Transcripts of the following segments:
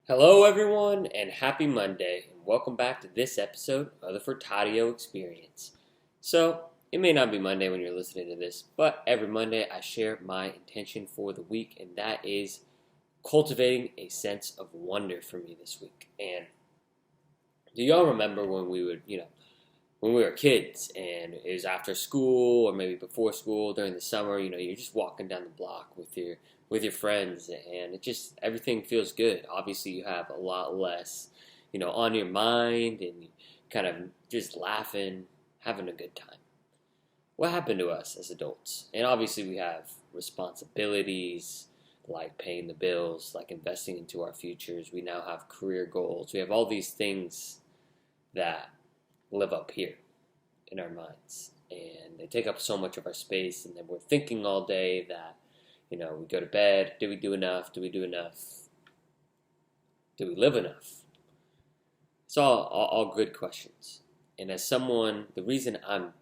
Hello, everyone, and happy Monday, and welcome back to this episode of the Furtadio Experience. So, it may not be Monday when you're listening to this, but every Monday I share my intention for the week, and that is cultivating a sense of wonder for me this week. And do y'all remember when when we were kids and it was after school or maybe before school during the summer, you're just walking down the block with your friends and it just everything feels good. Obviously you have a lot less, on your mind and you kind of just laughing, having a good time. What happened to us as adults? And obviously we have responsibilities like paying the bills, like investing into our futures. We now have career goals. We have all these things that live up here in our minds. And they take up so much of our space, and then we're thinking all day that, we go to bed. Do we do enough? Do we do enough? Do we live enough? It's all good questions. And as someone, the reason I'm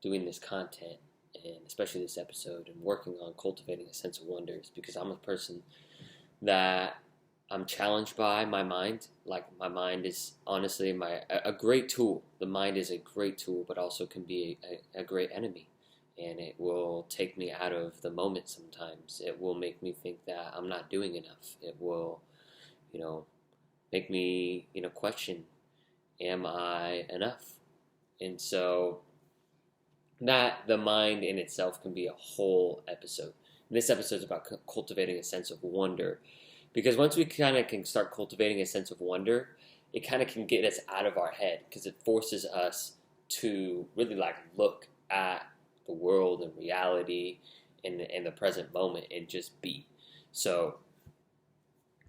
doing this content, and especially this episode, and working on cultivating a sense of wonder is because I'm a person that I'm challenged by my mind. Like my mind is honestly a great tool. The mind is a great tool, but also can be a great enemy. And it will take me out of the moment sometimes. It will make me think that I'm not doing enough. It will, make me, question, am I enough? And so that the mind in itself can be a whole episode. And this episode is about cultivating a sense of wonder. Because once we kind of can start cultivating a sense of wonder, it kind of can get us out of our head because it forces us to really look at the world and reality in the present moment and just be. So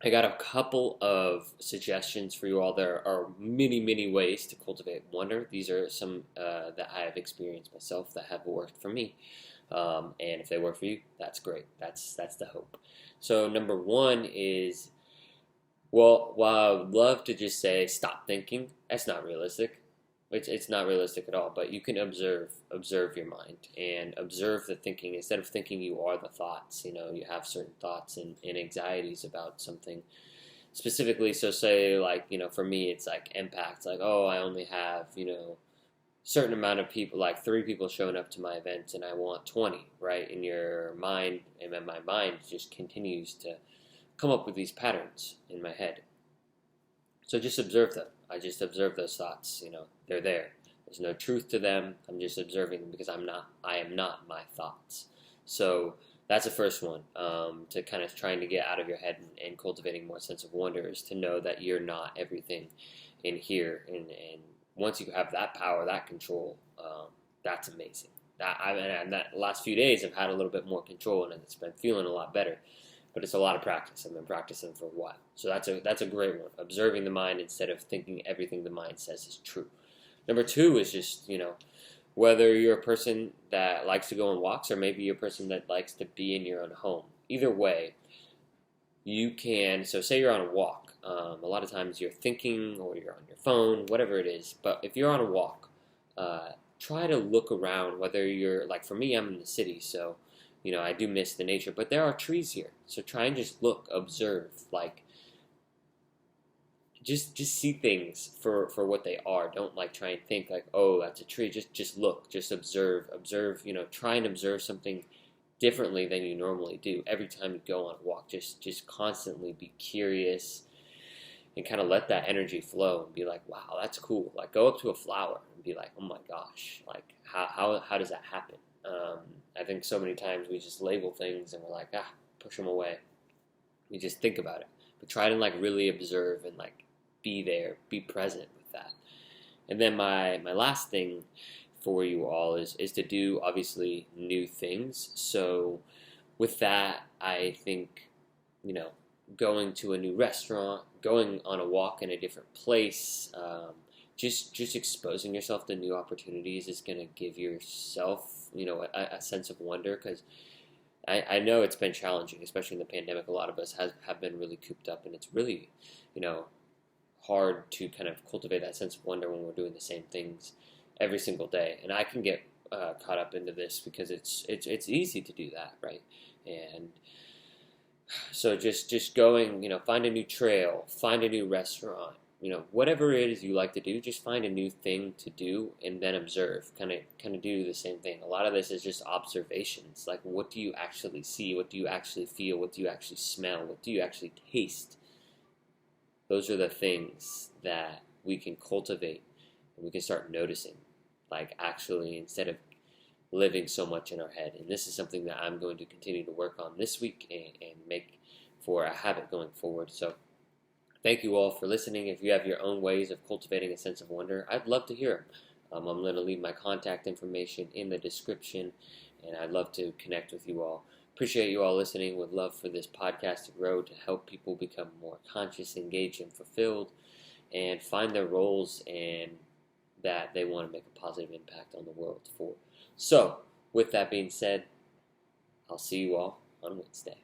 I got a couple of suggestions for you all. There are many, many ways to cultivate wonder. These are some that I have experienced myself that have worked for me. And if they work for you, that's great. That's the hope. So number one is, while I would love to just say stop thinking, that's not realistic. It's not realistic at all. But you can observe your mind and observe the thinking. Instead of thinking you are the thoughts, you have certain thoughts and anxieties about something specifically. So say for me, it's like impact. Like, oh, I only have certain amount of people, like 3 people showing up to my event and I want 20, right? In your mind, and then my mind just continues to come up with these patterns in my head. So just observe them. I just observe those thoughts, they're there. There's no truth to them. I'm just observing them because I am not my thoughts. So that's the first one, to kind of trying to get out of your head and cultivating more sense of wonder is to know that you're not everything in here. And once you have that power, that control, that's amazing. And that last few days I've had a little bit more control and it's been feeling a lot better. But it's a lot of practice. I've been practicing for a while. So that's a great one. Observing the mind instead of thinking everything the mind says is true. Number 2 is just, whether you're a person that likes to go on walks or maybe you're a person that likes to be in your own home. Either way, you can, so say you're on a walk. A lot of times you're thinking or you're on your phone, whatever it is. But if you're on a walk, try to look around, whether you're, like for me, I'm in the city, so I do miss the nature, but there are trees here. So try and just look, observe, just see things for what they are. Don't try and think oh, that's a tree. Just look, just observe, try and observe something differently than you normally do. Every time you go on a walk, just constantly be curious and kind of let that energy flow and be like, wow, that's cool. Go up to a flower and be like, oh my gosh, how does that happen? I think so many times we just label things and we're like, push them away. We just think about it. But try to really observe and be there, be present with that. And then my last thing for you all is to do obviously new things. So with that, I think, going to a new restaurant, going on a walk in a different place, just exposing yourself to new opportunities is going to give yourself, a sense of wonder because I know it's been challenging, especially in the pandemic. A lot of us have been really cooped up, and it's really, hard to kind of cultivate that sense of wonder when we're doing the same things every single day. And I can get caught up into this because it's easy to do that, right? And So just going, find a new trail, find a new restaurant, whatever it is you like to do, just find a new thing to do and then observe. Kind of do the same thing. A lot of this is just observations. Like, what do you actually see? What do you actually feel? What do you actually smell? What do you actually taste? Those are the things that we can cultivate and we can start noticing. Like, actually, instead of living so much in our head. And this is something that I'm going to continue to work on this week and make for a habit going forward. So thank you all for listening. If you have your own ways of cultivating a sense of wonder, I'd love to hear them. I'm going to leave my contact information in the description, and I'd love to connect with you all. Appreciate you all listening. Would love for this podcast to grow to help people become more conscious, engaged, and fulfilled, and find their roles and that they want to make a positive impact on the world for. So, with that being said, I'll see you all on Wednesday.